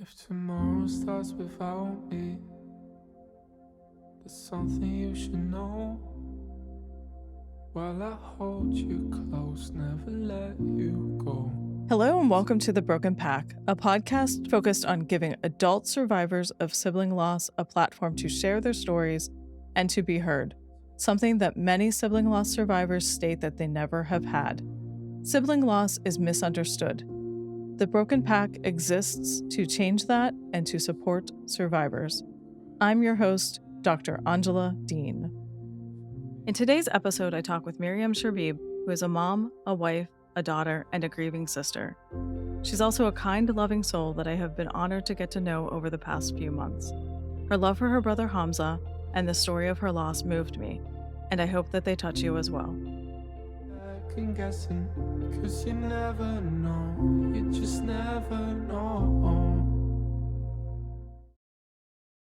If tomorrow starts without me, there's something you should know. While I hold you close, never let you go. Hello and welcome to The Broken Pack, a podcast focused on giving adult survivors of sibling loss a platform to share their stories and to be heard, something that many sibling loss survivors state that they never have had. Sibling loss is misunderstood. The Broken Pack exists to change that and to support survivors. I'm your host, Dr. Angela Dean. In today's episode, I talk with Miriame Cherbib, who is a mom, a wife, a daughter, and a grieving sister. She's also a kind, loving soul that I have been honored to get to know over the past few months. Her love for her brother Hamza and the story of her loss moved me, and I hope that they touch you as well. Second guessing, 'cause you never know, you just never know.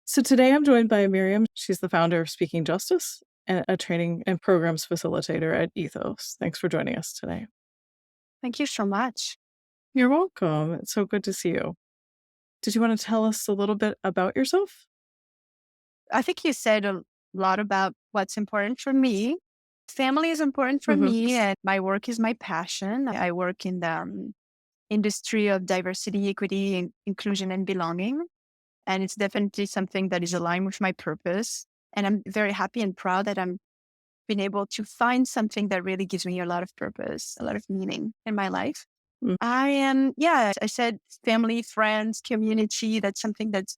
So today I'm joined by Miriame. She's the founder of Speaking Justice and a training and programs facilitator at Ethos. Thanks for joining us today. Thank you so much. You're welcome. It's so good to see you. Did you want to tell us a little bit about yourself? I think you said a lot about what's important for me. Family is important for Mhm. me, and my work is my passion. I work in the industry of diversity, equity, inclusion, and belonging. And it's definitely something that is aligned with my purpose. And I'm very happy and proud that I'm been able to find something that really gives me a lot of purpose, a lot of meaning in my life. Mm. I said family, friends, community. That's something that's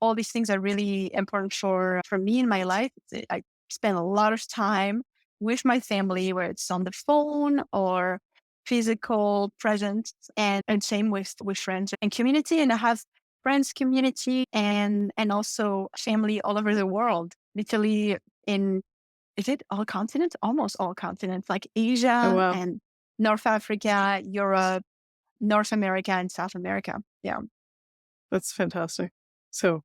all these things are really important for me in my life. I spend a lot of time with my family, where it's on the phone or physical presence, and same with friends and community. And I have friends, community, and also family all over the world, literally in, is it all continents? Almost all continents, like Oh, Asia wow. and North Africa, Europe, North America, and South America. Yeah. That's fantastic. So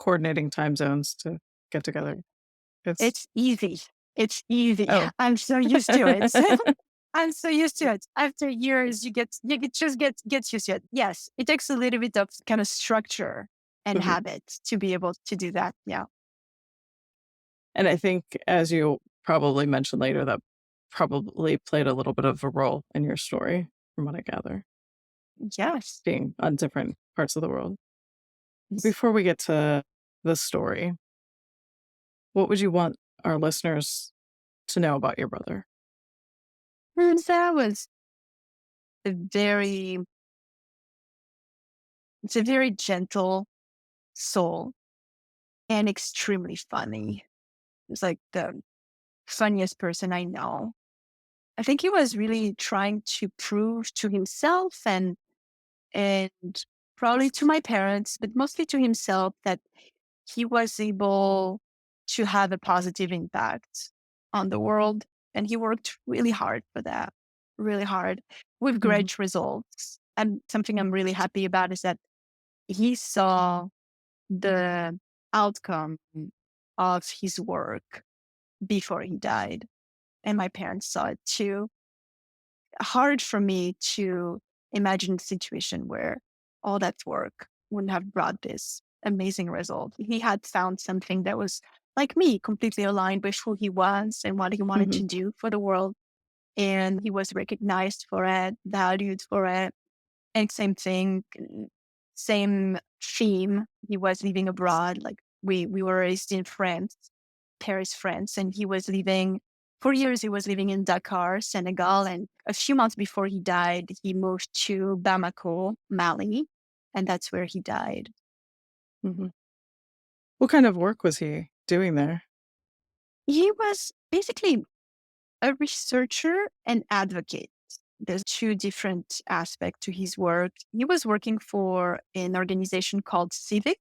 coordinating time zones to get together. It's easy. It's easy. Oh. I'm so used to it. I'm so used to it. After years, just get used to it. Yes, it takes a little bit of kind of structure and Mhm. habit to be able to do that. Yeah. And I think, as you probably mentioned later, that probably played a little bit of a role in your story, from what I gather, Yes. being on different parts of the world. Before we get to the story, what would you want our listeners to know about your brother? Hamza was a it's a very gentle soul and extremely funny. It's like the funniest person I know. I think he was really trying to prove to himself and probably to my parents, but mostly to himself, that he was able to have a positive impact on the world. And he worked really hard for that, really hard, with great results. And something I'm really happy about is that he saw the outcome of his work before he died. And my parents saw it too. Hard for me to imagine a situation where all that work wouldn't have brought this amazing result. He had found something that was, like me, completely aligned with who he was and what he wanted Mhm. to do for the world. And he was recognized for it, valued for it. And same thing, same theme. He was living abroad. Like we were raised in France, Paris, France, and he was living for years. He was living in Dakar, Senegal, and a few months before he died, he moved to Bamako, Mali, and that's where he died. Mhm. What kind of work was he doing there? He was basically a researcher and advocate. There's two different aspects to his work. He was working for an organization called Civic,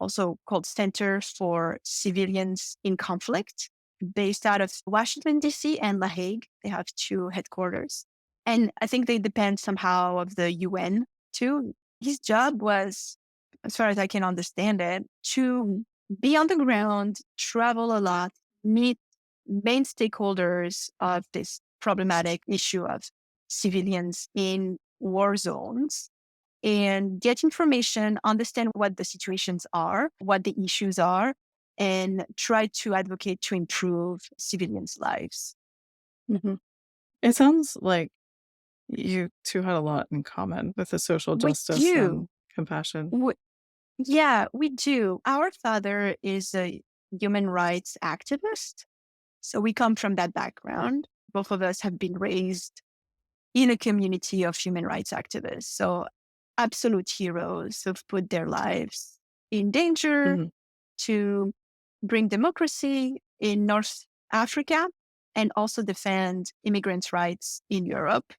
also called Center for Civilians in Conflict, based out of Washington, D.C. and La Hague. They have two headquarters. And I think they depend somehow of the UN too. His job was, as far as I can understand it, to be on the ground, travel a lot, meet main stakeholders of this problematic issue of civilians in war zones, and get information, understand what the situations are, what the issues are, and try to advocate to improve civilians' lives. Hmm. It sounds like you two had a lot in common with the social We justice do. and compassion. Yeah, we do. Our father is a human rights activist. So we come from that background. Both of us have been raised in a community of human rights activists. So absolute heroes who've put their lives in danger Hmm. to bring democracy in North Africa and also defend immigrants' rights in Europe.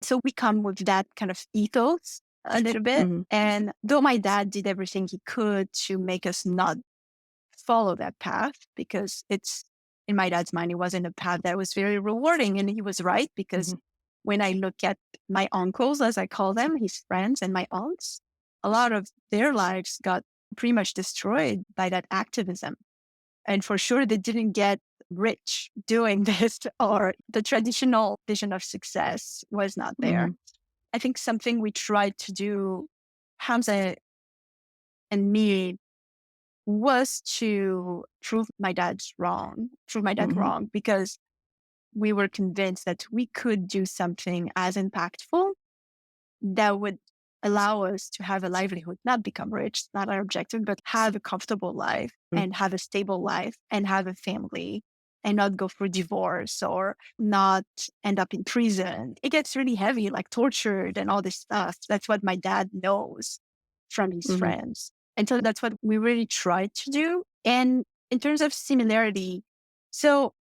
So we come with that kind of ethos a little bit. Hmm. And though my dad did everything he could to make us not follow that path, because it's in my dad's mind, it wasn't a path that was very rewarding. And he was right, because Hmm. when I look at my uncles, as I call them, his friends and my aunts, a lot of their lives got pretty much destroyed by that activism. And for sure, they didn't get rich doing this, or the traditional vision of success was not there. Hmm. I think something we tried to do, Hamza and me, was to prove my dad Hmm. wrong, because we were convinced that we could do something as impactful that would allow us to have a livelihood, not become rich, not our objective, but have a comfortable life and have a stable life and have a family and not go through divorce or not end up in prison. It gets really heavy, like tortured and all this stuff. That's what my dad knows from his Hmm. friends. And so that's what we really tried to do. And in terms of similarity, so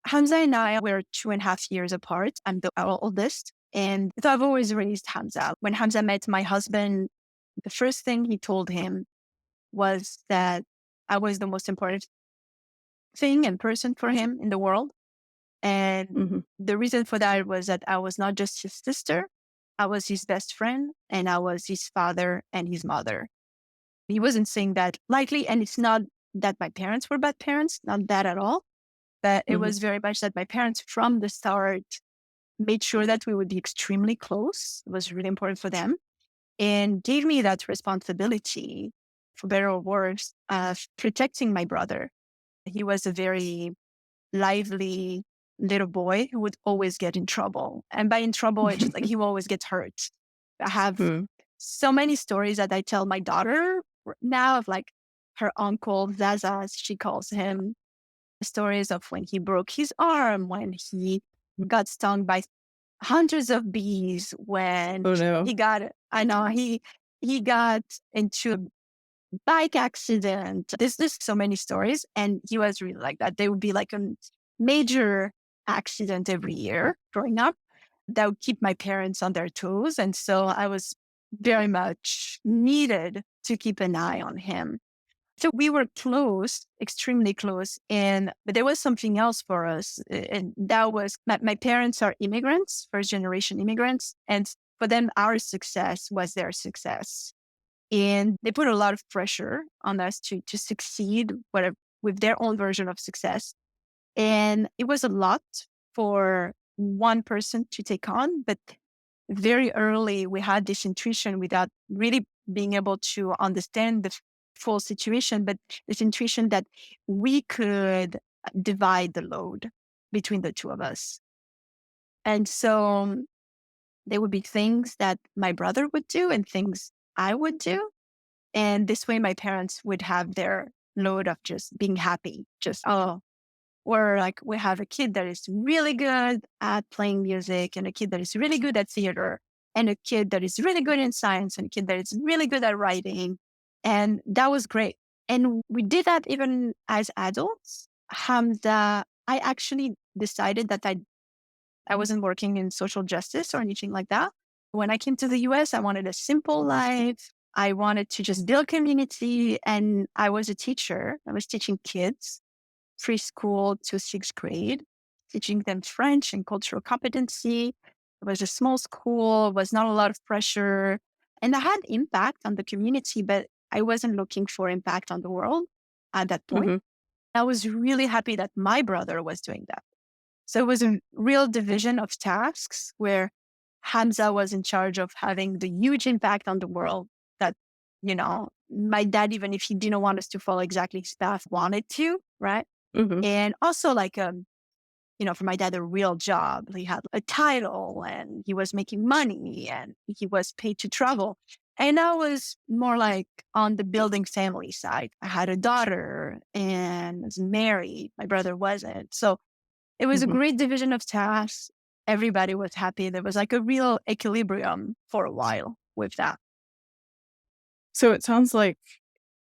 Hamza and I were 2.5 years apart. I'm our oldest. And so I've always raised Hamza. When Hamza met my husband, the first thing he told him was that I was the most important thing and person for him in the world. And Hmm. the reason for that was that I was not just his sister, I was his best friend, and I was his father and his mother. He wasn't saying that lightly. And it's not that my parents were bad parents, not that at all. But it Hmm. was very much that my parents from the start made sure that we would be extremely close. It was really important for them and gave me that responsibility, for better or worse, of protecting my brother. He was a very lively little boy who would always get in trouble. And by in trouble, it's just like he will always get hurt. I have so many stories that I tell my daughter now of like her uncle, Zaza, as she calls him, stories of when he broke his arm, when he got stung by hundreds of bees, when Oh no. he got into a bike accident. There's just so many stories. And he was really like that. There would be like a major accident every year growing up that would keep my parents on their toes. And so I was very much needed to keep an eye on him. So we were close, extremely close. But there was something else for us. And that was my parents are immigrants, first generation immigrants. And for them, our success was their success. And they put a lot of pressure on us to succeed with their own version of success. And it was a lot for one person to take on. But very early, we had this intuition without really being able to understand the full situation, but this intuition that we could divide the load between the two of us. And so there would be things that my brother would do and things I would do. And this way, my parents would have their load of just being happy, just, oh, or like we have a kid that is really good at playing music and a kid that is really good at theater and a kid that is really good in science and a kid that is really good at writing. And that was great. And we did that even as adults. Hamza, I actually decided that I wasn't working in social justice or anything like that. When I came to the US, I wanted a simple life. I wanted to just build community. And I was a teacher. I was teaching kids preschool to sixth grade, teaching them French and cultural competency. It was a small school, was not a lot of pressure. And I had impact on the community, but I wasn't looking for impact on the world at that point. Hmm. I was really happy that my brother was doing that. So it was a real division of tasks where Hamza was in charge of having the huge impact on the world that, my dad, even if he didn't want us to follow exactly his path, wanted to, right? Hmm. And also like, for my dad, a real job. He had a title and he was making money and he was paid to travel. And I was more like on the building family side. I had a daughter and was married. My brother wasn't. So it was a Hmm. great division of tasks. Everybody was happy. There was like a real equilibrium for a while with that. So it sounds like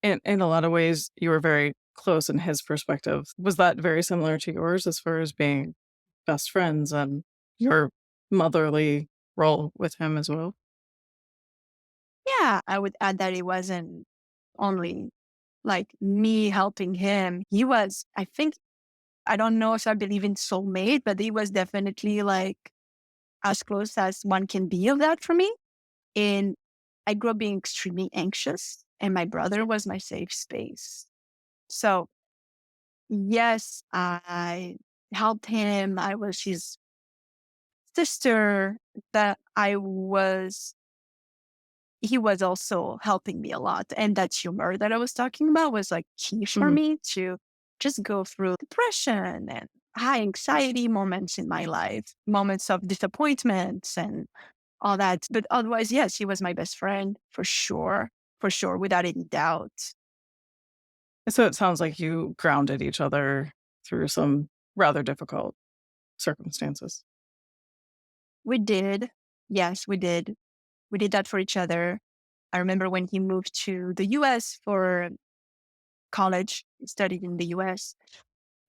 in a lot of ways you were very close in his perspective. Was that very similar to yours as far as being best friends and your motherly role with him as well? Yeah, I would add that it wasn't only like me helping him. He was, I think, I don't know if I believe in soulmate, but he was definitely like as close as one can be of that for me. And I grew up being extremely anxious, and my brother was my safe space. So, yes, I helped him. I was his sister, that he was also helping me a lot. And that humor that I was talking about was like key for Hmm. me to just go through depression and high anxiety moments in my life, moments of disappointments and all that. But otherwise, yes, he was my best friend for sure, without any doubt. So it sounds like you grounded each other through some rather difficult circumstances. We did. Yes, we did. We did that for each other. I remember when he moved to the US for college, he studied in the US.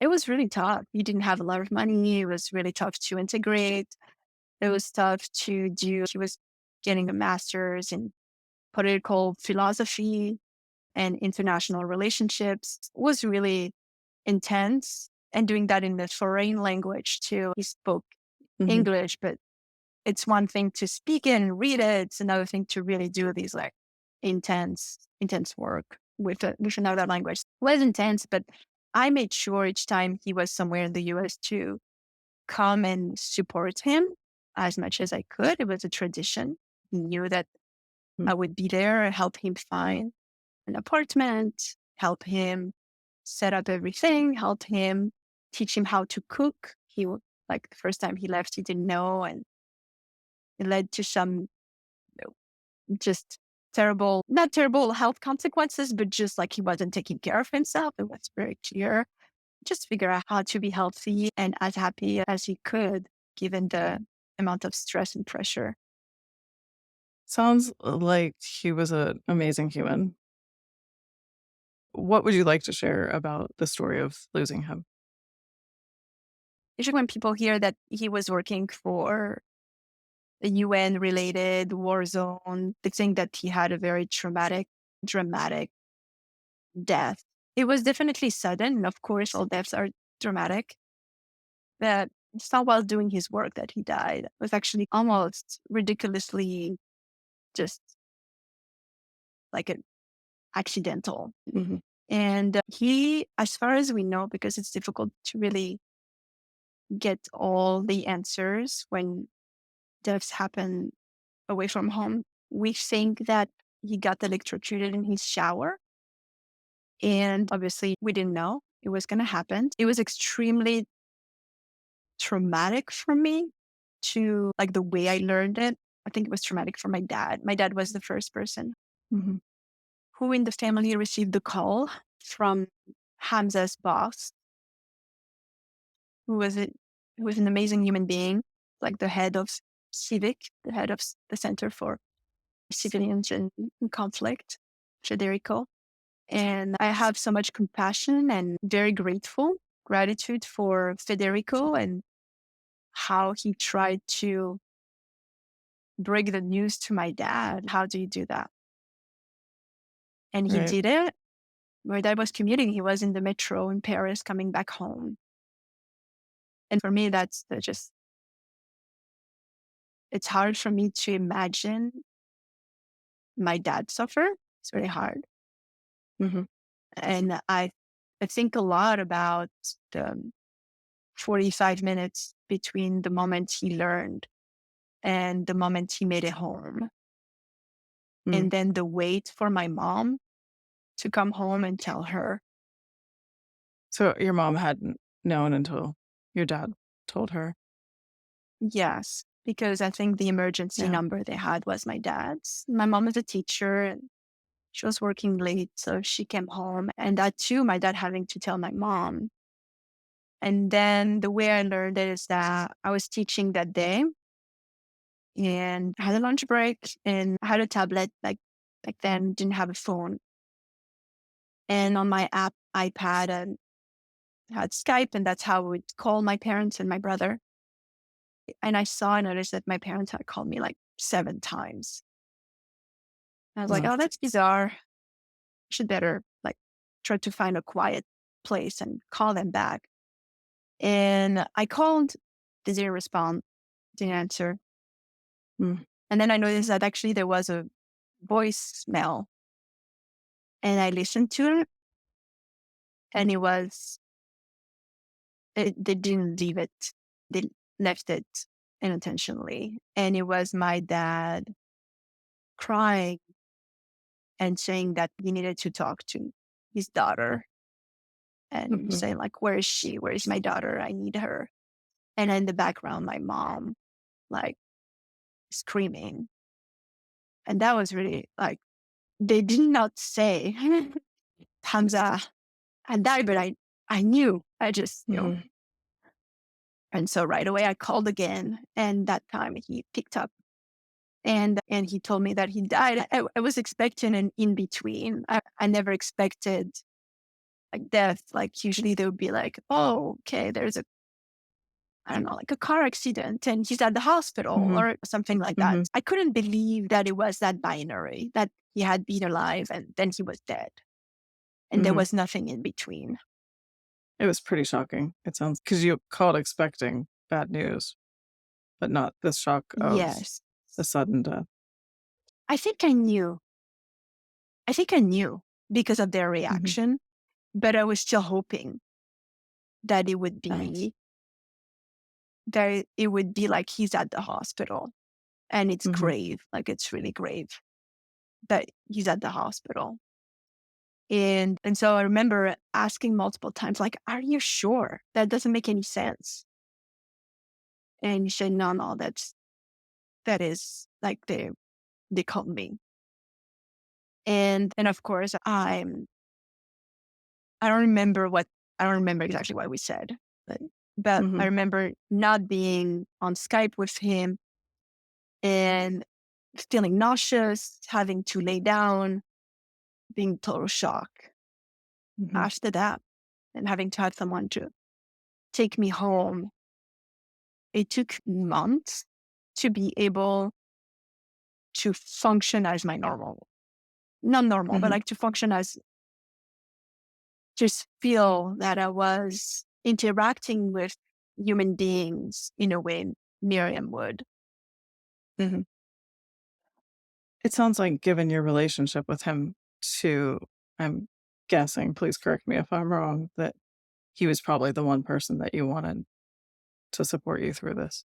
It was really tough. He didn't have a lot of money. It was really tough to integrate. It was tough to do. He was getting a master's in political philosophy and international relationships. It was really intense. And doing that in a foreign language too. He spoke Hmm. English, but it's one thing to speak it and read it. It's another thing to really do these like intense work with another language. It was intense, but I made sure each time he was somewhere in the US to come and support him as much as I could. It was a tradition. He knew that I would be there and help him find an apartment, help him set up everything, help him teach him how to cook. Like the first time he left, he didn't know, and it led to some just not terrible health consequences, but just like he wasn't taking care of himself. It was very clear. Just figure out how to be healthy and as happy as he could, given the amount of stress and pressure. Sounds like he was an amazing human. What would you like to share about the story of losing him? Usually when people hear that he was working for a UN related war zone, they think that he had a very dramatic death. It was definitely sudden. And of course, all deaths are dramatic, but it's not while doing his work that he died. It was actually almost ridiculously just like an accidental. Hmm. And he, as far as we know, because it's difficult to really get all the answers when deaths happen away from home, we think that he got electrocuted in his shower. And obviously, we didn't know it was going to happen. It was extremely traumatic for me to like the way I learned it. I think it was traumatic for my dad. My dad was the first person Hmm. who in the family received the call from Hamza's boss, who was it, who was an amazing human being, like the head of Civic, the head of the Center for Civilians in Conflict, Federico. And I have so much compassion and very gratitude for Federico and how he tried to break the news to my dad. How do you do that? And he Right. did it. My dad was commuting. He was in the metro in Paris coming back home. And for me, it's hard for me to imagine my dad suffer. It's very hard. Hmm. And I think a lot about the 45 minutes between the moment he learned and the moment he made it home. Mm. And then the wait for my mom to come home and tell her. So your mom hadn't known until your dad told her. Yes, because I think the emergency Yeah. number they had was my dad's. My mom is a teacher and she was working late, so she came home. And that too, my dad having to tell my mom. And then the way I learned it is that I was teaching that day and I had a lunch break and I had a tablet, like back then, didn't have a phone. And on my iPad, I had Skype, and that's how I would call my parents and my brother. And I noticed that my parents had called me like 7 times. I was like, Ugh. oh, that's bizarre. I should better like try to find a quiet place and call them back. And I called, they didn't respond, didn't answer. Mm. And then I noticed that actually there was a voicemail. And I listened to it, and they didn't leave it. They left it unintentionally. And it was my dad crying and saying that he needed to talk to his daughter and saying like, where is she? Where is my daughter? I need her. And in the background, my mom like screaming. And that was really like, they did not say Hamza had died, but I knew. I just knew. Mm-hmm. And so right away I called again, and that time he picked up and he told me that he died. I was expecting an in between. I never expected like death. Like usually they would be like, oh, okay, there's I don't know, like a car accident and he's at the hospital Mm-hmm. or something like that. I couldn't believe that it was that binary, that he had been alive and then he was dead. And there was nothing in between. It was pretty shocking. It sounds, because you called expecting bad news, but not the shock of Yes. the sudden death. I think I knew because of their reaction, but I was still hoping that it would be like he's at the hospital and it's grave, like it's really grave that he's at the hospital. And so I remember asking multiple times, like, are you sure? That doesn't make any sense. And he said, no, that is like they called me. And of course I don't remember exactly what we said, but I remember not being on Skype with him and feeling nauseous, having to lay down, being total shock after that, and having to have someone to take me home. It took months to be able to function as my not normal, but like to function as, just feel that I was interacting with human beings in a way Miriam would. It sounds like, given your relationship with him too, I'm guessing, please correct me if I'm wrong, that he was probably the one person that you wanted to support you through this.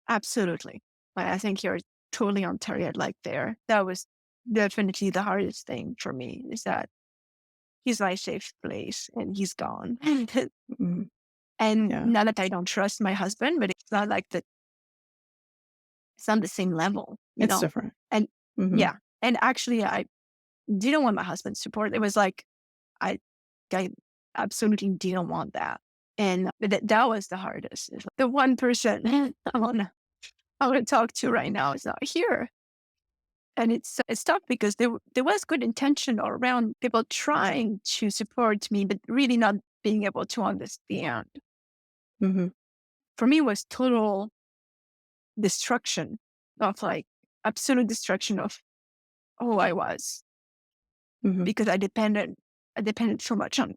Absolutely. I think you're totally on target like there. That was definitely the hardest thing for me, is that he's my safe place and he's gone. And not that I don't trust my husband, but it's not like it's on the same level. It's different. And yeah. And actually I didn't want my husband's support. It was like, I absolutely didn't want that. And that was the hardest. The one person I want to talk to right now is not here. And it's tough because there was good intention all around, people trying to support me, but really not being able to understand. For me, it was total destruction of like absolute destruction of who I was, because I depended so much on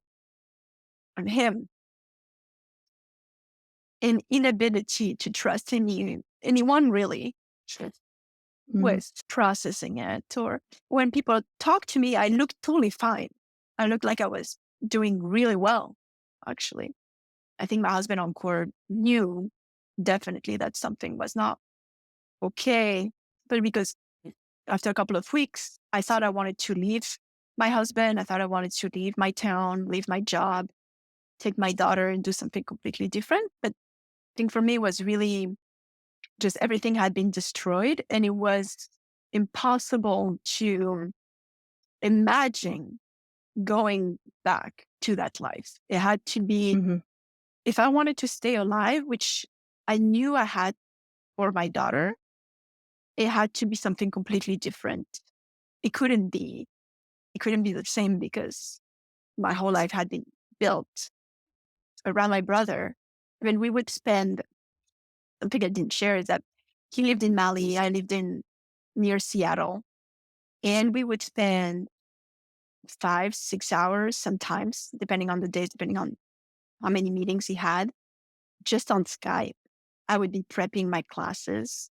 him, and inability to trust anyone really with processing it. Or when people talk to me, I looked totally fine. I looked like I was doing really well, actually. I think my husband on court knew definitely that something was not okay. But because after a couple of weeks, I thought I wanted to leave my husband. I thought I wanted to leave my town, leave my job, take my daughter and do something completely different. But I think for me, it was really just everything had been destroyed, and it was impossible to imagine going back to that life. It had to be, Hmm. if I wanted to stay alive, which I knew I had for my daughter, it had to be something completely different. It couldn't be. It couldn't be the same because my whole life had been built around my brother. When we would spend, something I didn't share is that he lived in Mali, I lived in near Seattle, and we would spend 5, 6 hours sometimes, depending on the days, depending on how many meetings he had, just on Skype. I would be prepping my classes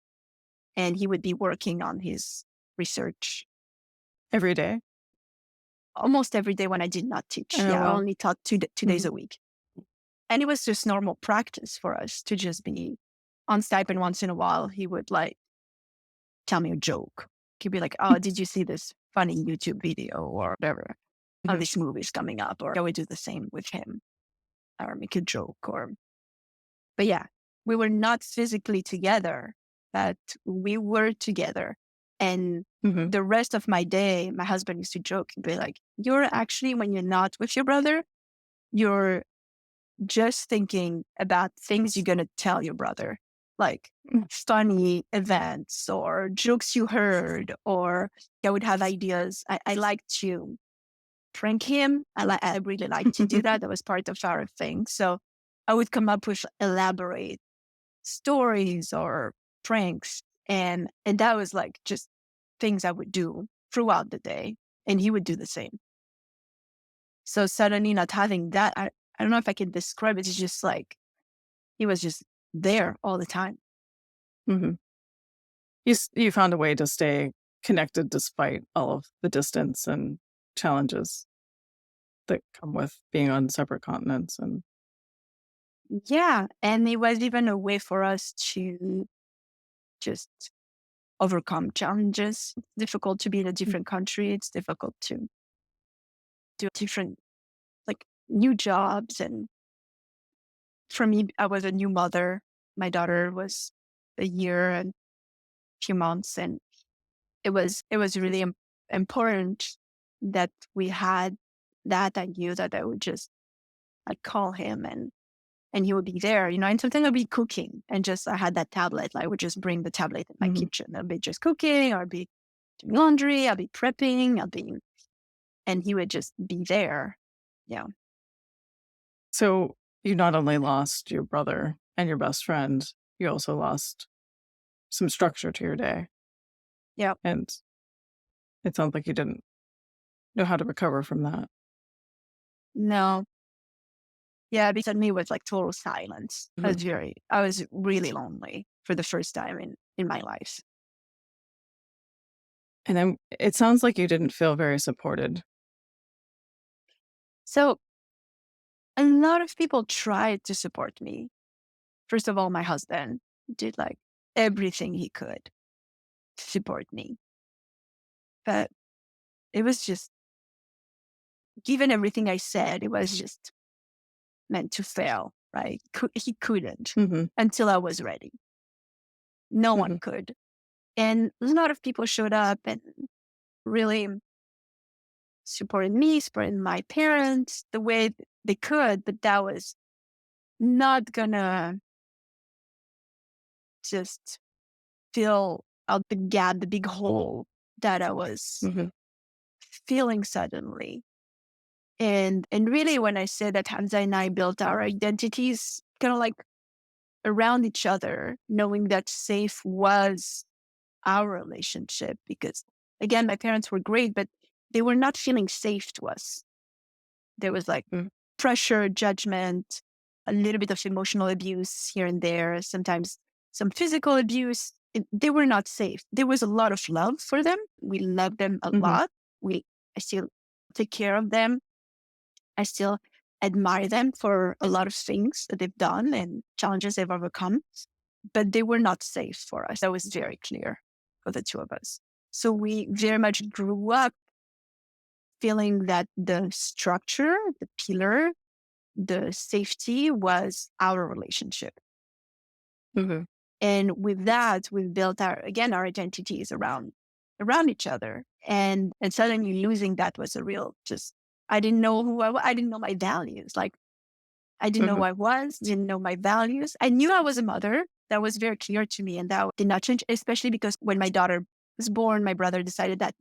and he would be working on his research Every day. almost every day when I did not teach. Oh, Yeah, I wow. only taught two days Mhm. a week. And it was just normal practice for us to just be on Skype. And once in a while, he would like tell me a joke. He'd be like, oh, did you see this funny YouTube video or whatever? Oh, Mhm. this movie's coming up. Or I would do the same with him or make a joke. But yeah, we were not physically together, but we were together. And Mhm. the rest of my day, my husband used to joke and be like, you're actually, when you're not with your brother, you're just thinking about things you're going to tell your brother, like Mm. funny events or jokes you heard, or I would have ideas. I like to prank him. I really like to do that. That was part of our thing. So I would come up with elaborate stories or pranks. And that was like just things I would do throughout the day. And he would do the same. So suddenly not having that, I don't know if I can describe it. It's just like he was just there all the time. Mhm. You found a way to stay connected despite all of the distance and challenges that come with being on separate continents. And Yeah. And it was even a way for us to just overcome challenges. It's difficult to be in a different country. It's difficult to do different, like new jobs. And for me, I was a new mother. My daughter was a year and a few months. And it was really important that we had that. I knew that I'd call him and he would be there, and sometimes I'd be cooking and just, I had that tablet. I would just bring the tablet in my Mhm. kitchen. I'd be just cooking, or I'd be doing laundry, I'd be prepping, and he would just be there. Yeah. So you not only lost your brother and your best friend, you also lost some structure to your day. Yeah. And it sounds like you didn't know how to recover from that. No. Yeah. Because me was like total silence. Mhm. I was really lonely for the first time in my life. And then it sounds like you didn't feel very supported. So a lot of people tried to support me. First of all, my husband did like everything he could to support me. But it was just, given everything I said, it was just meant to fail, right? He couldn't Mhm. until I was ready. No one Mhm. could. And a lot of people showed up and really supported me, supported my parents the way they could, but that was not gonna just fill out the gap, the big hole that I was Mhm. feeling suddenly. And really, when I said that Hamza and I built our identities kind of like around each other, knowing that safe was our relationship, because again, my parents were great, but they were not feeling safe to us. There was like Mm. pressure, judgment, a little bit of emotional abuse here and there, sometimes some physical abuse. They were not safe. There was a lot of love for them. We loved them a Mhm. lot. I still take care of them. I still admire them for a lot of things that they've done and challenges they've overcome. but they were not safe for us. That was very clear for the two of us. So we very much grew up feeling that the structure, the pillar, the safety was our relationship. Mm-hmm. And with that, we've built our identities around each other. And suddenly losing that was a real I didn't know who I was. I didn't know my values. Like, I didn't know who I was, didn't know my values. I knew I was a mother. That was very clear to me. And that did not change, especially because when my daughter was born, my brother decided that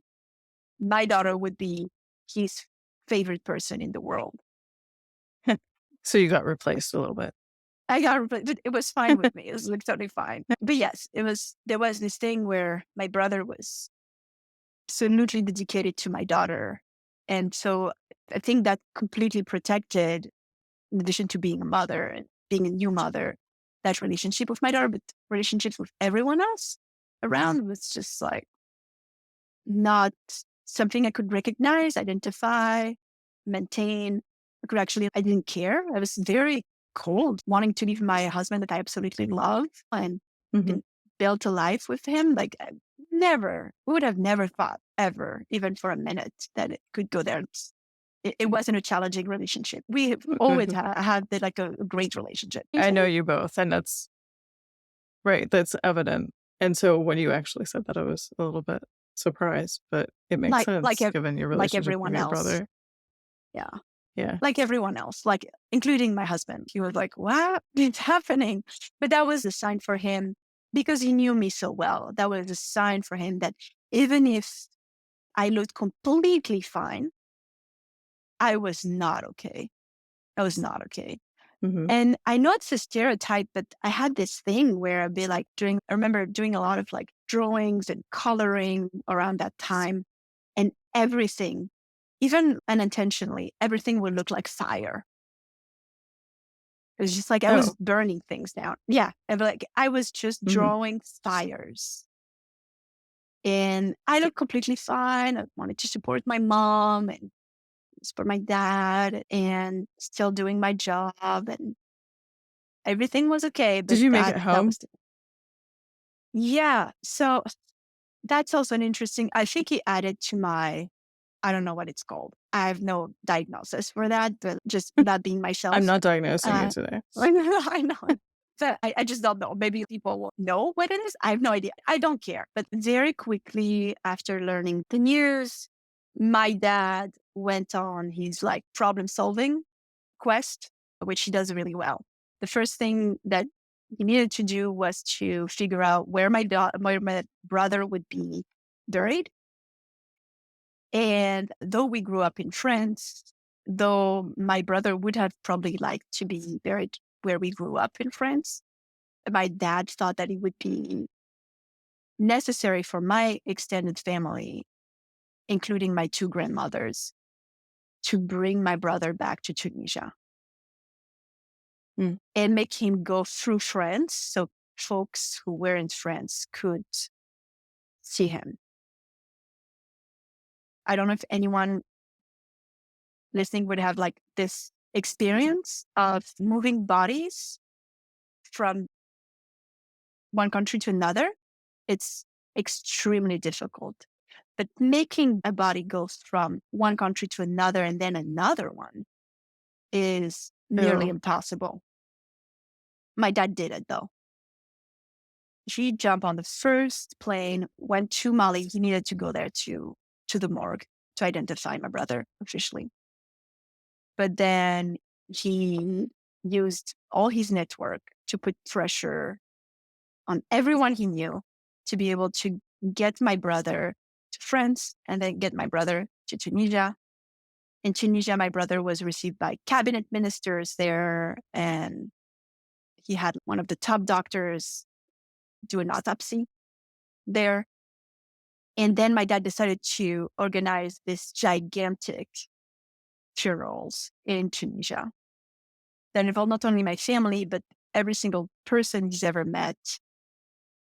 my daughter would be his favorite person in the world. So you got replaced a little bit. I got replaced, but it was fine with me. It was like totally fine. But yes, there was this thing where my brother was absolutely dedicated to my daughter. And so I think that completely protected, in addition to being a mother and being a new mother, that relationship with my daughter, but relationships with everyone else around was just like not something I could recognize, identify, maintain. I didn't care. I was very cold, wanting to leave my husband that I absolutely love and Mm-hmm. built a life with him. Like, we would have never thought ever, even for a minute, that it could go there. It wasn't a challenging relationship. We have always had like a great relationship. I know you both, and that's right. That's evident. And so when you actually said that, I was a little bit surprised, but it makes sense given your relationship everyone with your else. brother. Yeah. Yeah. Like everyone else, like including my husband. He was like, what is happening? But that was a sign for him because he knew me so well. That was a sign for him that even if I looked completely fine, I was not okay. I was not okay. Mm-hmm. And I know it's a stereotype, but I had this thing where I'd be like I remember doing a lot of like drawings and coloring around that time, and everything, even unintentionally, everything would look like fire. It was just like I was burning things down. Yeah. I was just drawing fires. And I looked completely fine. I wanted to support my mom and support my dad and still doing my job, and everything was okay. But Did you make it home? Yeah. So that's also an interesting, I think he added to my, I don't know what it's called. I have no diagnosis for that, but just that being myself. I'm not diagnosing you today. I know. So I just don't know. Maybe people will know what it is. I have no idea. I don't care. But very quickly after learning the news, my dad went on his like problem solving quest, which he does really well. The first thing that he needed to do was to figure out where my brother would be buried. And though we grew up in France, though my brother would have probably liked to be buried where we grew up in France, my dad thought that it would be necessary for my extended family, including my two grandmothers, to bring my brother back to Tunisia and make him go through France so folks who were in France could see him. I don't know if anyone listening would have like this experience of moving bodies from one country to another. It's extremely difficult. But making a body go from one country to another and then another one is nearly impossible. My dad did it though. He jumped on the first plane, went to Mali. He needed to go there to the morgue to identify my brother officially. But then he used all his network to put pressure on everyone he knew to be able to get my brother to France and then get my brother to Tunisia. In Tunisia, my brother was received by cabinet ministers there, and he had one of the top doctors do an autopsy there. And then my dad decided to organize this gigantic funerals in Tunisia that involved not only my family, but every single person he's ever met.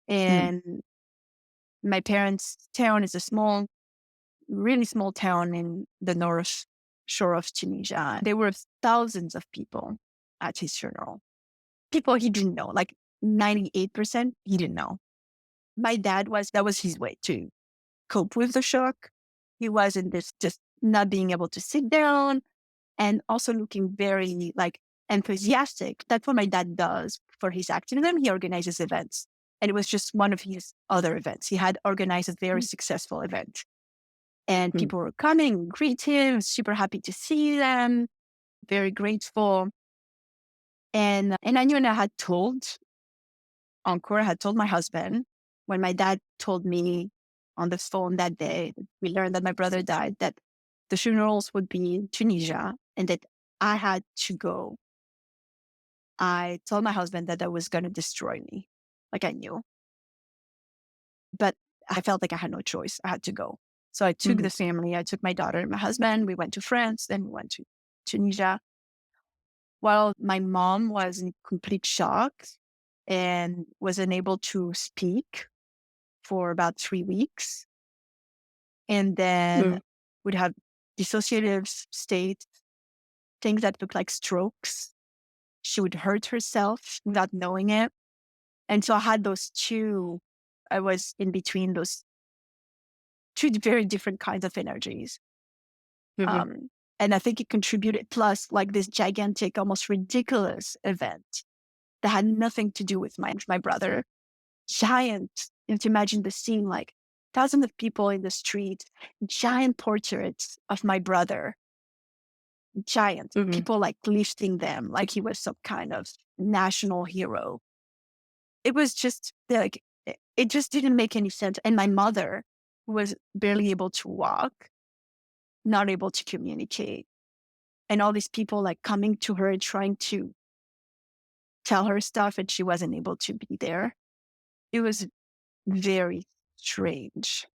And my parents' town is a small, really small town in the north shore of Tunisia. There were thousands of people at his funeral. People he didn't know, like 98%, he didn't know. My dad that was his way to cope with the shock. He was in this just not being able to sit down and also looking very like enthusiastic. That's what my dad does for his activism. He organizes events. And it was just one of his other events. He had organized a very successful event. And people were coming, greet him, super happy to see them, very grateful. And I knew, and I had told Encore, I had told my husband when my dad told me on the phone that day, we learned that my brother died, that the funerals would be in Tunisia and that I had to go. I told my husband that was going to destroy me. Like I knew. But I felt like I had no choice. I had to go. So I took the family, I took my daughter and my husband. We went to France, then we went to Tunisia. While my mom was in complete shock and was unable to speak for about 3 weeks. And then would have dissociative states, things that looked like strokes. She would hurt herself without knowing it. And so I had I was in between those two very different kinds of energies. And I think it contributed, plus like this gigantic, almost ridiculous event that had nothing to do with my brother. Giant, you have to imagine the scene, like thousands of people in the street, giant portraits of my brother. Giant people like lifting them like he was some kind of national hero. It was just like, it just didn't make any sense. And my mother, who was barely able to walk, not able to communicate, and all these people like coming to her and trying to tell her stuff, and she wasn't able to be there. It was very strange.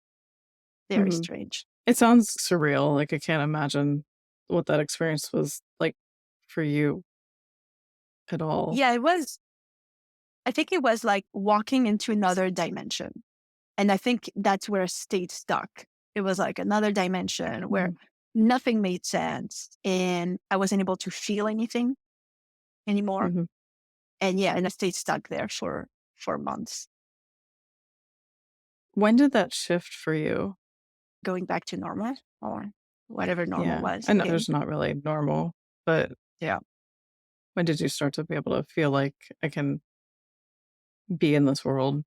Very strange. It sounds surreal. Like I can't imagine what that experience was like for you at all. Yeah, it was. I think it was like walking into another dimension. And I think that's where I stayed stuck. It was like another dimension where nothing made sense and I wasn't able to feel anything anymore. And I stayed stuck there for months. When did that shift for you? Going back to normal or whatever normal was. I know there's not really normal, but Yeah. when did you start to be able to feel like I can be in this world?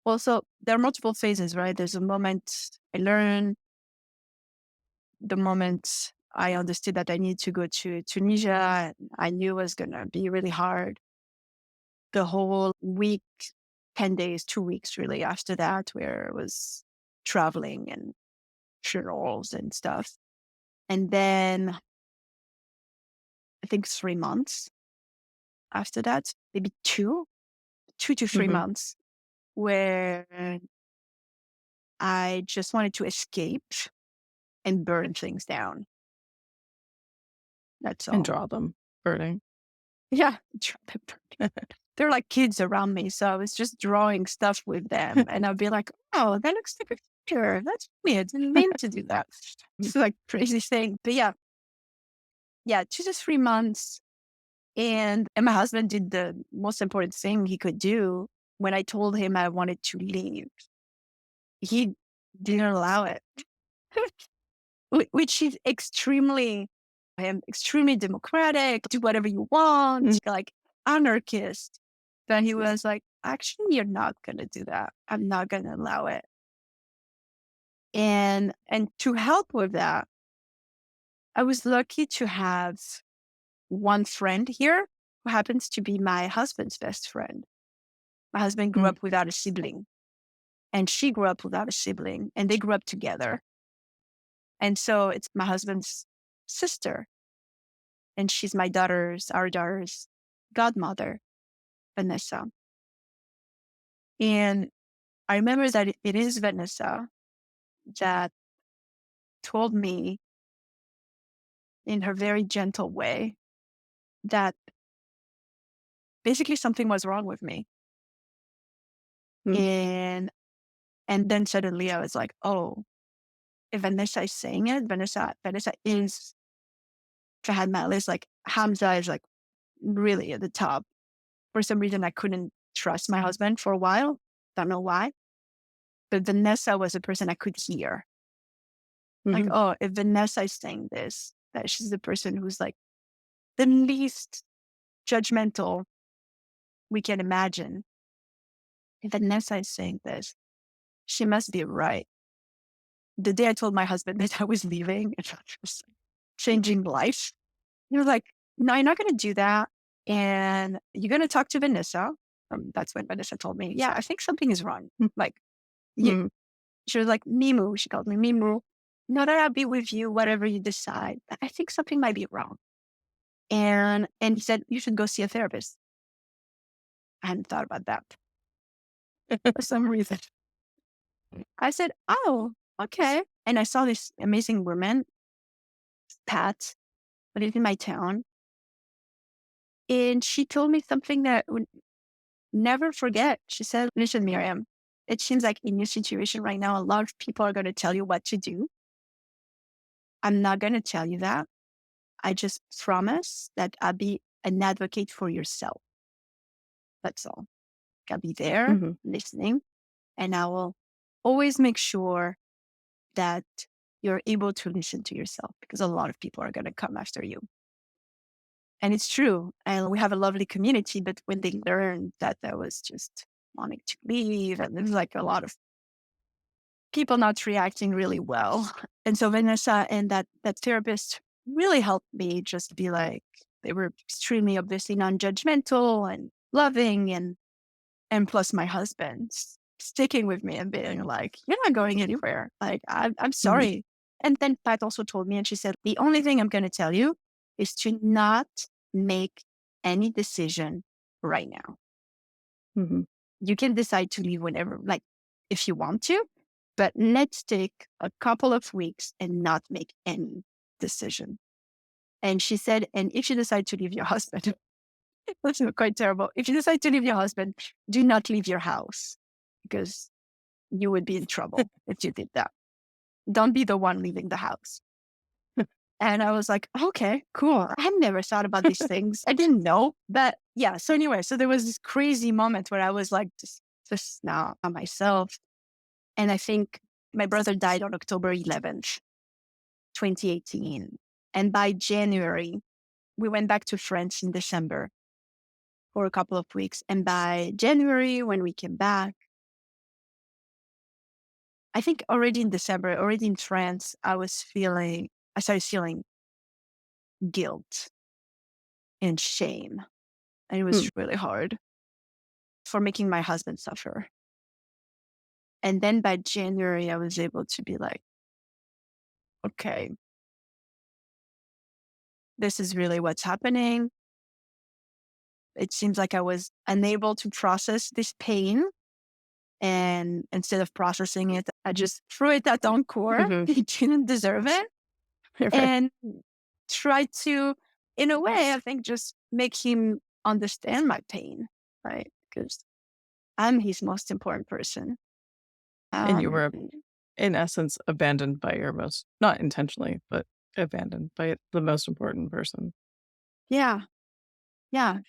Well, so there are multiple phases, right? There's a moment I learned, the moment I understood that I needed to go to Tunisia. I knew it was going to be really hard. The whole week, 10 days, 2 weeks really after that, where it was traveling and funerals and stuff. And then I think 3 months after that, maybe 2 to 3 months, where I just wanted to escape and burn things down. That's all. And draw them burning. Yeah. They're like kids around me. So I was just drawing stuff with them. And I'd be like, oh, that looks like a figure. That's me. I didn't mean to do that. It's like crazy thing. But yeah, 2 to 3 months. And my husband did the most important thing he could do. When I told him I wanted to leave, he didn't allow it, which is extremely democratic, do whatever you want, like anarchist. But he was like, actually, you're not going to do that. I'm not going to allow it. And to help with that, I was lucky to have one friend here who happens to be my husband's best friend. My husband grew up without a sibling, and she grew up without a sibling, and they grew up together. And so it's my husband's sister, and she's our daughter's godmother, Vanessa. And I remember that it is Vanessa that told me in her very gentle way that basically something was wrong with me. And then suddenly I was like, oh, if Vanessa is saying it, Vanessa is, if I had my list, like Hamza is like really at the top. For some reason, I couldn't trust my husband for a while. Don't know why. But Vanessa was a person I could hear. Like, oh, if Vanessa is saying this, that she's the person who's like the least judgmental we can imagine. If Vanessa is saying this, she must be right. The day I told my husband that I was leaving, it was changing life. He was like, no, you're not going to do that. And you're going to talk to Vanessa. That's when Vanessa told me, yeah, I think something is wrong. Like, she was like, Mimu. She called me Mimu. No, that I'll be with you, whatever you decide. But I think something might be wrong. And he said, you should go see a therapist. I hadn't thought about that for some reason. I said, oh, okay. And I saw this amazing woman, Pat, who lived in my town. And she told me something that I would never forget. She said, listen, Miriam, it seems like in your situation right now, a lot of people are going to tell you what to do. I'm not going to tell you that. I just promise that I'll be an advocate for yourself. That's all. I'll be there listening, and I will always make sure that you're able to listen to yourself, because a lot of people are going to come after you. And it's true. And we have a lovely community, but when they learned that I was just wanting to leave, and there's like a lot of people not reacting really well. And so Vanessa and that therapist really helped me just be like, they were extremely obviously non-judgmental and loving, and plus my husband sticking with me and being like, you're not going anywhere. Like, I'm sorry. And then Pat also told me, and she said, the only thing I'm going to tell you is to not make any decision right now. You can decide to leave whenever, like if you want to, but let's take a couple of weeks and not make any decision. And she said, and if you decide to leave your husband, that's quite terrible. If you decide to leave your husband, do not leave your house, because you would be in trouble if you did that. Don't be the one leaving the house. And I was like, okay, cool. I had never thought about these things. I didn't know. But yeah, so anyway, so there was this crazy moment where I was like, just now on myself. And I think my brother died on October 11th, 2018. And by January, we went back to France in December for a couple of weeks. And by January, when we came back, I think already in December, already in France, I started feeling guilt and shame. And it was really hard for making my husband suffer. And then by January, I was able to be like, okay, this is really what's happening. It seems like I was unable to process this pain. And instead of processing it, I just threw it at Encore. He didn't deserve it. And tried to, in a way, I think, just make him understand my pain, right? Because I'm his most important person. And you were, in essence, abandoned by your not intentionally, but abandoned by the most important person. Yeah,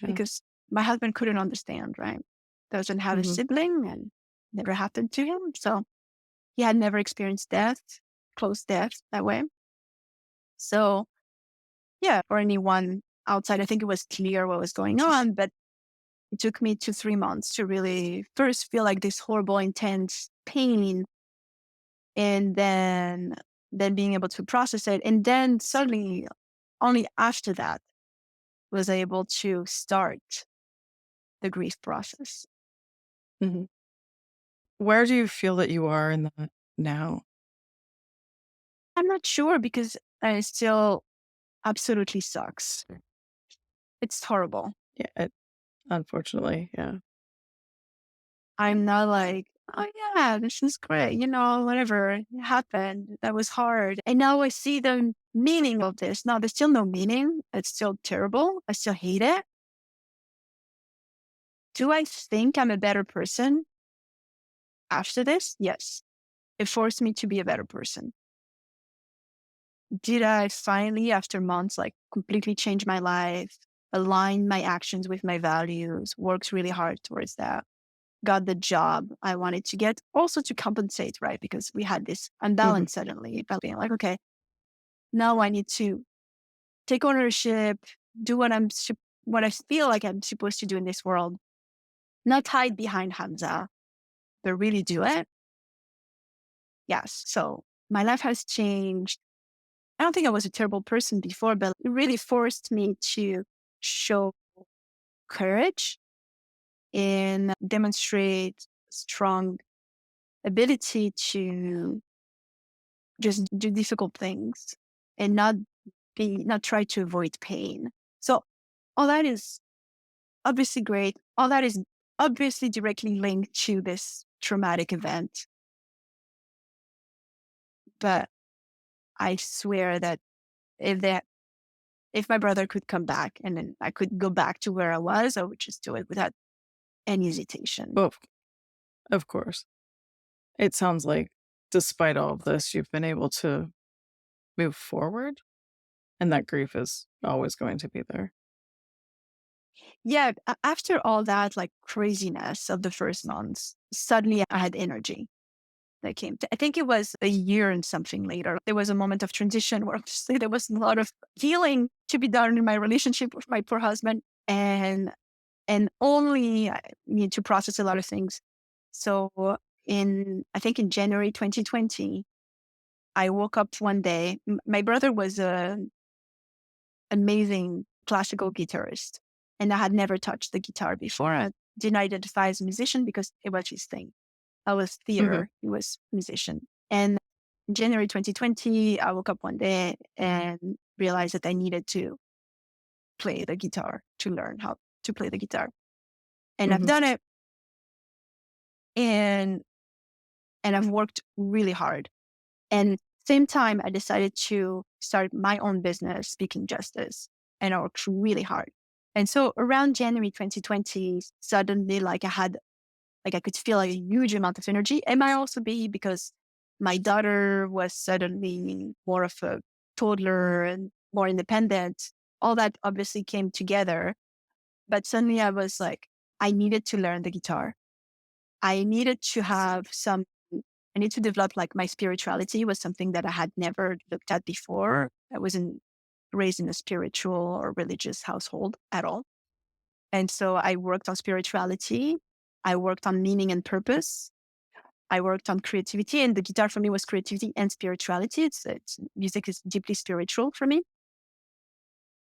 because my husband couldn't understand, right? Doesn't have a sibling, and never happened to him. So he had never experienced death, close death that way. So yeah, for anyone outside, I think it was clear what was going on, but it took me 2-3 months to really first feel like this horrible, intense pain, and then being able to process it. And then suddenly, only after that, was I able to start the grief process. Where do you feel that you are in that now? I'm not sure, because it still absolutely sucks. It's horrible. Yeah, unfortunately, yeah. I'm not like, oh yeah, this is great. Whatever it happened, that was hard. And now I see the meaning of this. No, there's still no meaning. It's still terrible. I still hate it. Do I think I'm a better person after this? Yes. It forced me to be a better person. Did I finally, after months, like completely change my life? aligned my actions with my values, worked really hard towards that, got the job I wanted to get, also to compensate, right? Because we had this Mhm. unbalance suddenly, but being like, okay, now I need to take ownership, do what I feel like I'm supposed to do in this world, not hide behind Hamza, but really do it. Yes. So my life has changed. I don't think I was a terrible person before, but it really forced me to show courage and demonstrate strong ability to just do difficult things and not try to avoid pain. So all that is obviously great. All that is obviously directly linked to this traumatic event. But I swear that if that if my brother could come back and then I could go back to where I was, I would just do it without any hesitation. Well, of course. It sounds like despite all of this, you've been able to move forward, and that grief is always going to be there. Yeah, after all that like craziness of the first months, suddenly I had energy that came. I think it was a year and something later. There was a moment of transition where obviously there was a lot of healing to be done in my relationship with my poor husband, and only I need to process a lot of things. So I think in January 2020, I woke up one day. My brother was an amazing classical guitarist, and I had never touched the guitar before. I didn't identify as a musician because it was his thing. I was Mhm. theater, he was musician. And in January 2020, I woke up one day and realized that I needed to play the guitar, to learn how to play the guitar. And I've Mhm. done it, and I've worked really hard. And same time, I decided to start my own business, Speaking Justice, and I worked really hard. And so around January 2020, suddenly, I could feel a huge amount of energy. It might also be because my daughter was suddenly more of a toddler and more independent. All that obviously came together. But suddenly I was like, I needed to learn the guitar. I needed to have some, I need to develop like my spirituality was something that I had never looked at before. I wasn't raised in a spiritual or religious household at all. And so I worked on spirituality. I worked on meaning and purpose. I worked on creativity, and the guitar for me was creativity and spirituality. It's music is deeply spiritual for me.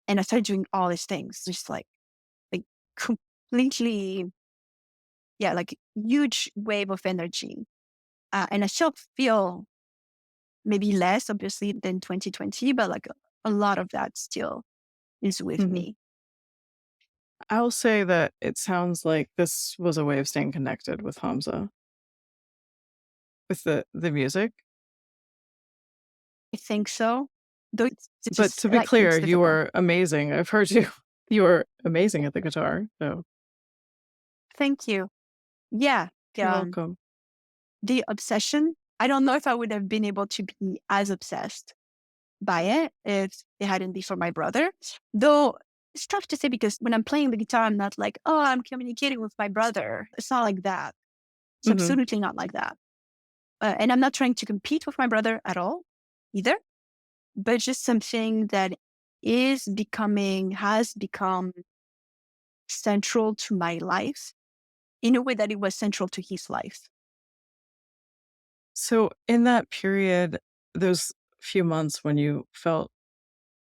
And I started doing all these things, just like completely, yeah, like huge wave of energy. And I still feel maybe less, obviously, than 2020, but like a lot of that still is with Mhm. me. I'll say that it sounds like this was a way of staying connected with Hamza, with the music. I think so. Though it's But just to be like clear, it's you difficult. were amazing. I've heard you. You were amazing at the guitar, so Thank you. Yeah. you're Yeah. welcome. The obsession, I don't know if I would have been able to be as obsessed by it if it hadn't been for my brother. Though it's tough to say because when I'm playing the guitar, I'm not like, oh, I'm communicating with my brother. It's not like that. It's Mhm. absolutely not like that. And I'm not trying to compete with my brother at all either, but just something that has become central to my life in a way that it was central to his life. So in that period, those few months when you felt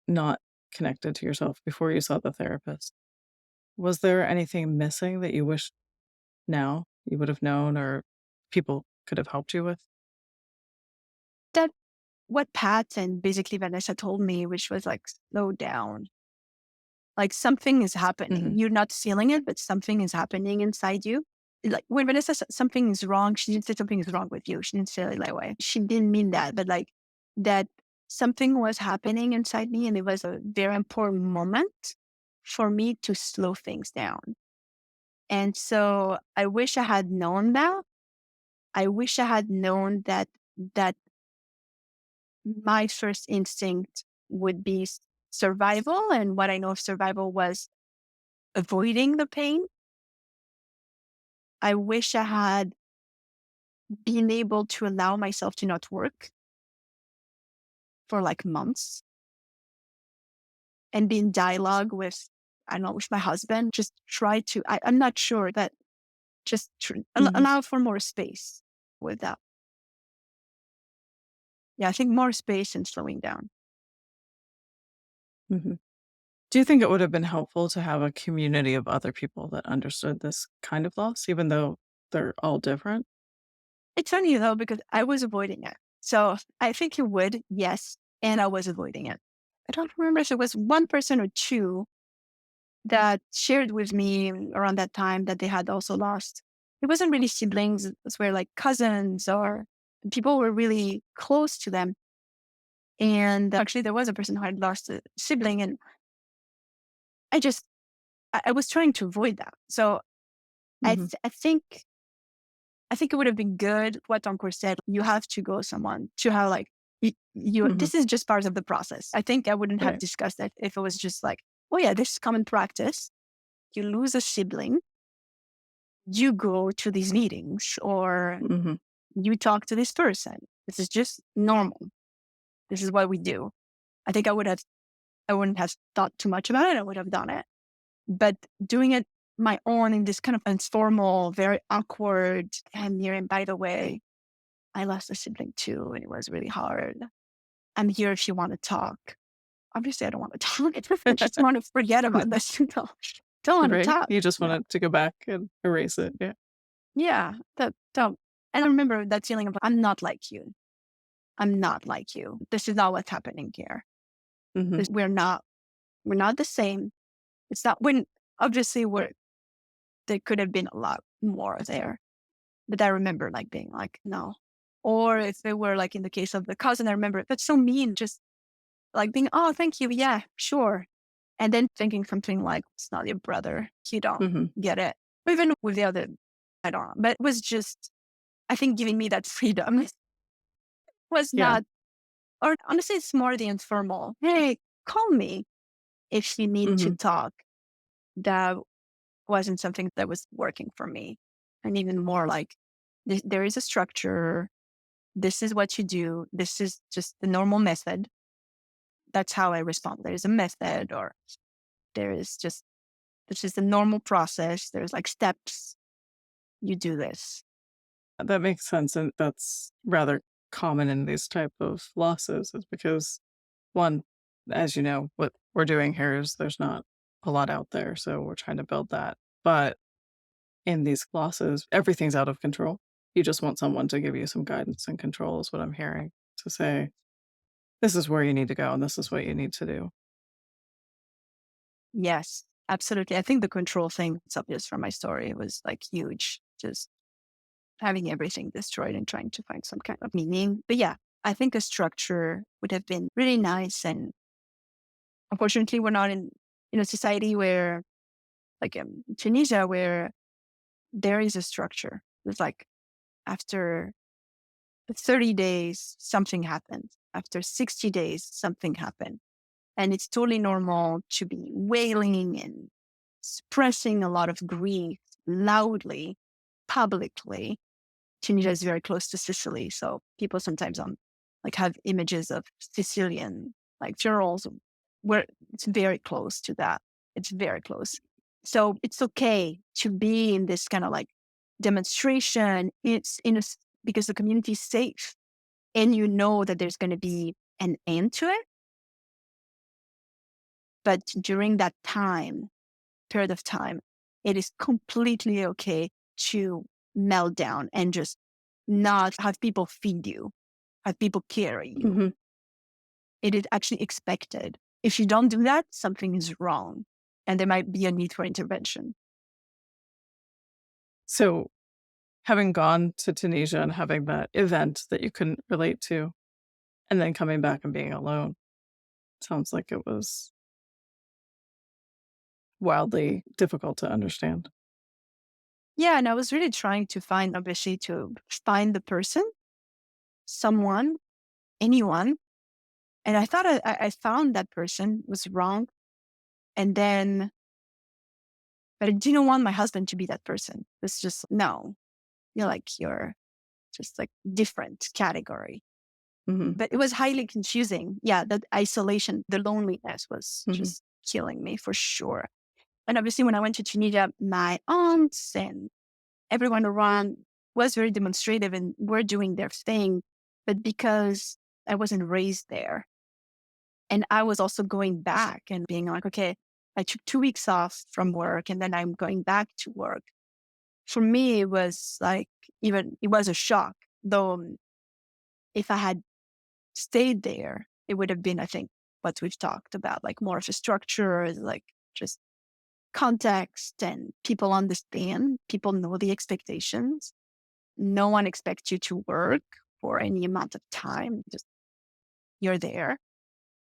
not connected to yourself before you saw the therapist, was there anything missing that you wish now you would have known or people could have helped you with? That what Pat and basically Vanessa told me, which was like, slow down. Like something is happening. Mhm. You're not feeling it, but something is happening inside you. Like when Vanessa said something is wrong, she didn't say something is wrong with you. She didn't say it that way. She didn't mean that, but like that something was happening inside me. And it was a very important moment for me to slow things down. And so I wish I had known that. I wish I had known that my first instinct would be survival. And what I know of survival was avoiding the pain. I wish I had been able to allow myself to not work for like months and be in dialogue with, I don't know, with my husband. Just try to, I'm not sure that just Hmm. allow for more space with that. Yeah, I think more space and slowing down. Hmm. Do you think it would have been helpful to have a community of other people that understood this kind of loss, even though they're all different? It's funny though, because I was avoiding it. So I think it would, yes. And I was avoiding it. I don't remember if it was one person or two that shared with me around that time that they had also lost. It wasn't really siblings, it were like cousins or people who were really close to them. And actually, there was a person who had lost a sibling, and I just, I was trying to avoid that. So Hmm. I think it would have been good what Encore said. You have to go someone to have like, Hmm. this is just part of the process. I think I wouldn't have Right. discussed that if it was just like, oh yeah, this is common practice. You lose a sibling, you go to these meetings or Hmm. you talk to this person. This is just normal. This is what we do. I think I wouldn't have thought too much about it. I would have done it. But doing it my own in this kind of informal, very awkward, and Miriam, by the way, I lost a sibling too, and it was really hard. I'm here if you want to talk. Obviously, I don't want to talk. I just want to forget about this. Don't want to Right? talk. You just No. wanted to go back and erase it. Yeah. Yeah, that don't. And I remember that feeling of I'm not like you. I'm not like you. This is not what's happening here. Hmm. We're not the same. It's not when obviously there could have been a lot more there. But I remember like being like, no. Or if they were like in the case of the cousin, I remember that's so mean, just like being, oh, thank you. Yeah, sure. And then thinking something like, it's not your brother. You don't Hmm. get it. Or even with the other, I don't know. But it was just, I think giving me that freedom was Yeah. not, or honestly, it's more the informal. Hey, call me if you need to Hmm. talk. That wasn't something that was working for me. And even more like, there is a structure. This is what you do. This is just the normal method. That's how I respond. There is a method, or there is just, this is the normal process. There's like steps. You do this. That makes sense. And that's rather common in these type of losses is because one, as you know, what we're doing here is there's not a lot out there. So we're trying to build that. But in these losses, everything's out of control. You just want someone to give you some guidance and control is what I'm hearing to say, this is where you need to go and this is what you need to do. Yes, absolutely. I think the control thing, it's obvious from my story, it was like huge. Just having everything destroyed and trying to find some kind of meaning. But yeah, I think a structure would have been really nice. And unfortunately, we're not in a society where, like Tunisia, where there is a structure. It's like after 30 days, something happened. After 60 days, something happened. And it's totally normal to be wailing and expressing a lot of grief loudly, publicly. Tunisia is very close to Sicily. So people sometimes like have images of Sicilian like funerals where it's very close to that. It's very close. So it's okay to be in this kind of like demonstration. It's because the community is safe and you know that there's going to be an end to it. But during that period of time, it is completely okay to melt down and just not have people feed you, have people carry you. Hmm. It is actually expected. If you don't do that, something is wrong and there might be a need for intervention. So having gone to Tunisia and having that event that you couldn't relate to, and then coming back and being alone, sounds like it was wildly difficult to understand. Yeah. And I was really trying to find, obviously, to find the person, someone, anyone. And I thought I found that person was wrong. And then But I didn't want my husband to be that person. It's just, no, you're just like different category. But it was highly confusing. Yeah, that isolation, the loneliness was just killing me for sure. And obviously when I went to Tunisia, my aunts and everyone around was very demonstrative and were doing their thing. But because I wasn't raised there, and I was also going back and being like, okay, I took 2 weeks off from work and then I'm going back to work. For me, it was like, it was a shock. Though if I had stayed there, it would have been, I think, what we've talked about, like more of a structure, like just context, and people understand, people know the expectations. No one expects you to work for any amount of time. Just you're there.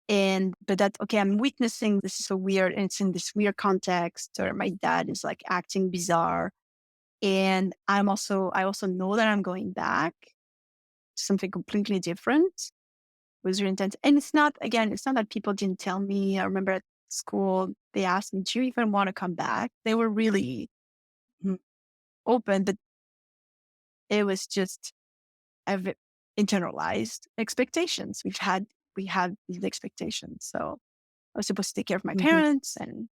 But that, okay, I'm witnessing this is so weird. And it's in this weird context, or my dad is like acting bizarre. And I also know that I'm going back to something completely different. It was really intense. And it's not that people didn't tell me. I remember at school, they asked me, do you even want to come back? They were really open, but it was just, I've internalized expectations. We had these expectations. So I was supposed to take care of my parents and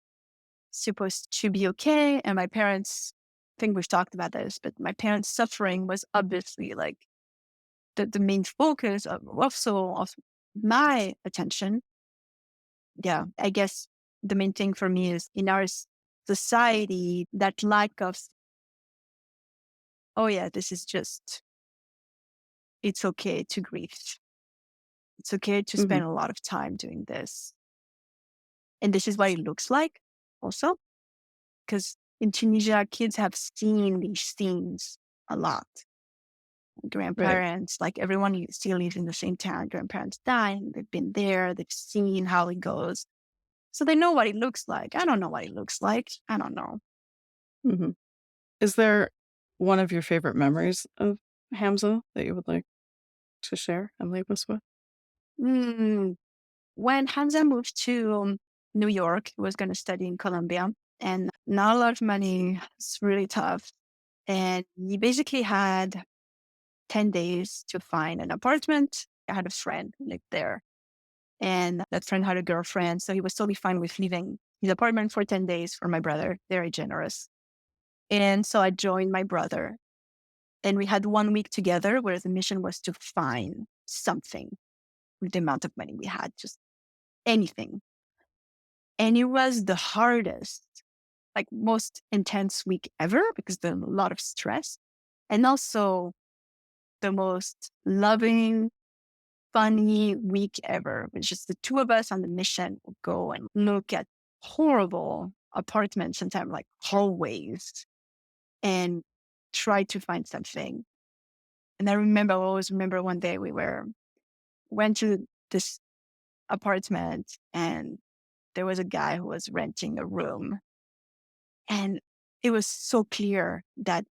supposed to be okay. And my parents, I think we've talked about this, but my parents' suffering was obviously like the main focus of my attention. Yeah, I guess the main thing for me is in our society, that lack of, oh yeah, this is just, it's okay to grieve. It's okay to spend a lot of time doing this. And this is what it looks like also. Because in Tunisia, kids have seen these scenes a lot. Grandparents, like everyone still lives in the same town. Grandparents die, and they've been there. They've seen how it goes. So they know what it looks like. I don't know what it looks like. I don't know. Is there one of your favorite memories of Hamza that you would like to share and leave us with? When Hamza moved to New York, he was going to study in Columbia, and not a lot of money. It's really tough. And he basically had 10 days to find an apartment. I had a friend who lived there, and that friend had a girlfriend. So he was totally fine with leaving his apartment for 10 days for my brother. Very generous. And so I joined my brother, and we had 1 week together where the mission was to find something with the amount of money we had, just anything. And it was the hardest, like most intense week ever because there was a lot of stress, and also the most loving, funny week ever. It's just the two of us on the mission would go and look at horrible apartments, sometimes like hallways, and try to find something. And I always remember one day we went to this apartment, and there was a guy who was renting a room. And it was so clear that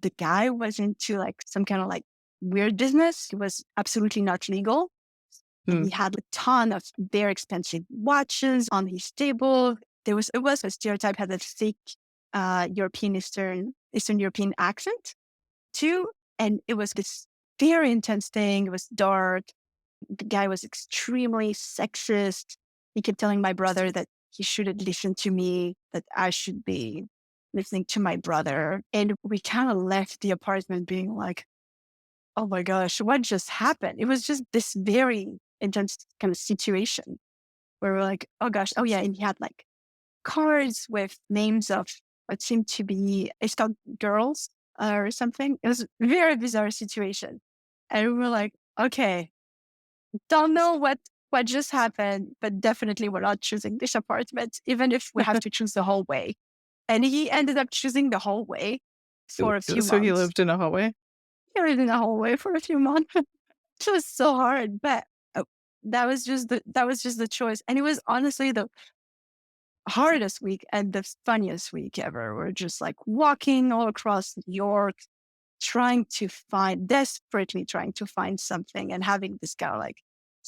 the guy was into like some kind of like weird business. It was absolutely not legal. And he had a ton of very expensive watches on his table. It was a stereotype, had a thick Eastern European accent too. And it was this very intense thing. It was dark. The guy was extremely sexist. He kept telling my brother that he shouldn't listen to me, that I should be listening to my brother. And we kind of left the apartment being like, oh my gosh, what just happened? It was just this very intense kind of situation where we're like, oh gosh, oh yeah. And he had like cards with names of what seemed to be Scout girls or something. It was a very bizarre situation. And we were like, okay, don't know what just happened, but definitely we're not choosing this apartment, even if we have to choose the hallway. And he ended up choosing the hallway for a few months. So he lived in a hallway? He lived in a hallway for a few months. It was so hard, but that was just the choice. And it was honestly the hardest week and the funniest week ever. We're just like walking all across New York, desperately trying to find something, and having this guy like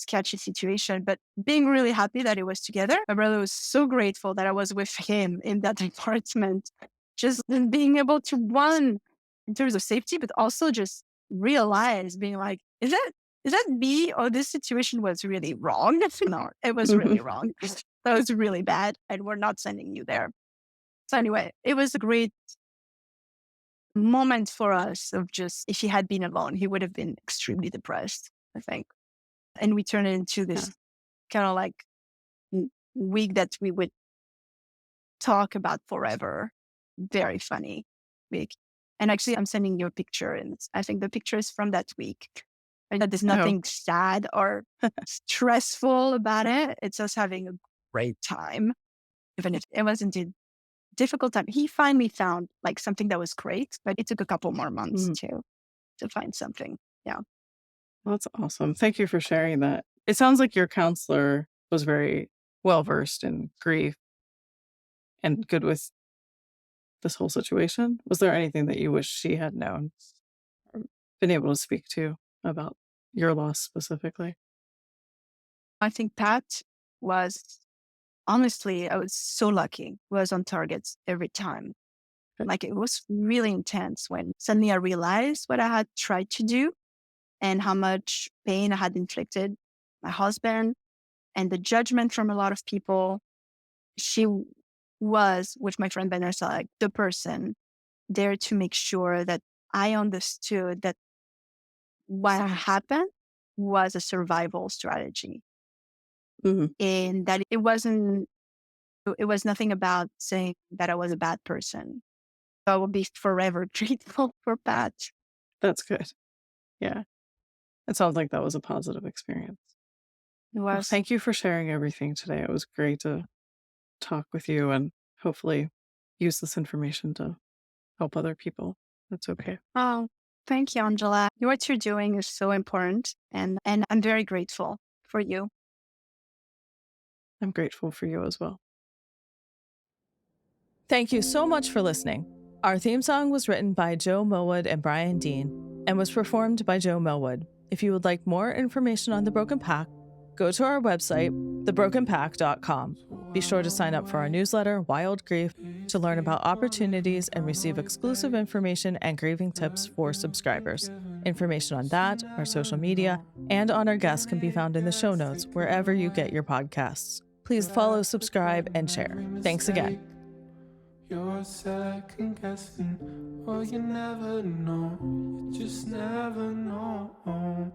sketchy situation, but being really happy that it was together. My brother was so grateful that I was with him in that apartment, just being able to one in terms of safety, but also just realize being like, is that me? Or this situation was really wrong? No, it was really wrong. That was really bad. And we're not sending you there. So anyway, it was a great moment for us of just, if he had been alone, he would have been extremely depressed, I think. And we turned it into this kind of like week that we would talk about forever. Very funny week. And actually, I'm sending you a picture, and I think the picture is from that week. And there's nothing sad or stressful about it. It's us having a great time, even if it was indeed difficult time. He finally found like something that was great, but it took a couple more months to find something. Yeah. Well, that's awesome. Thank you for sharing that. It sounds like your counselor was very well versed in grief and good with this whole situation. Was there anything that you wish she had known or been able to speak to about your loss specifically? I think Pat was, honestly, I was so lucky, was on target every time. Like it was really intense when suddenly I realized what I had tried to do and how much pain I had inflicted my husband and the judgment from a lot of people. She was, with my friend Vanessa, like the person there to make sure that I understood that what happened was a survival strategy. And that it was nothing about saying that I was a bad person. So I will be forever grateful for Pat. That's good. Yeah. It sounds like that was a positive experience. It Well, was. thank you for sharing everything today. It was great to talk with you and hopefully use this information to help other people. That's okay. Oh, thank you, Angela. What you're doing is so important. And I'm very grateful for you. I'm grateful for you as well. Thank you so much for listening. Our theme song was written by Joe Mylward and Brian Dean and was performed by Joe Mylward. If you would like more information on The Broken Pack, go to our website, thebrokenpack.com. Be sure to sign up for our newsletter, Wild Grief, to learn about opportunities and receive exclusive information and grieving tips for subscribers. Information on that, our social media, and on our guests can be found in the show notes wherever you get your podcasts. Please follow, subscribe, and share. Thanks again. You're second guessing, well, you never know, you just never know.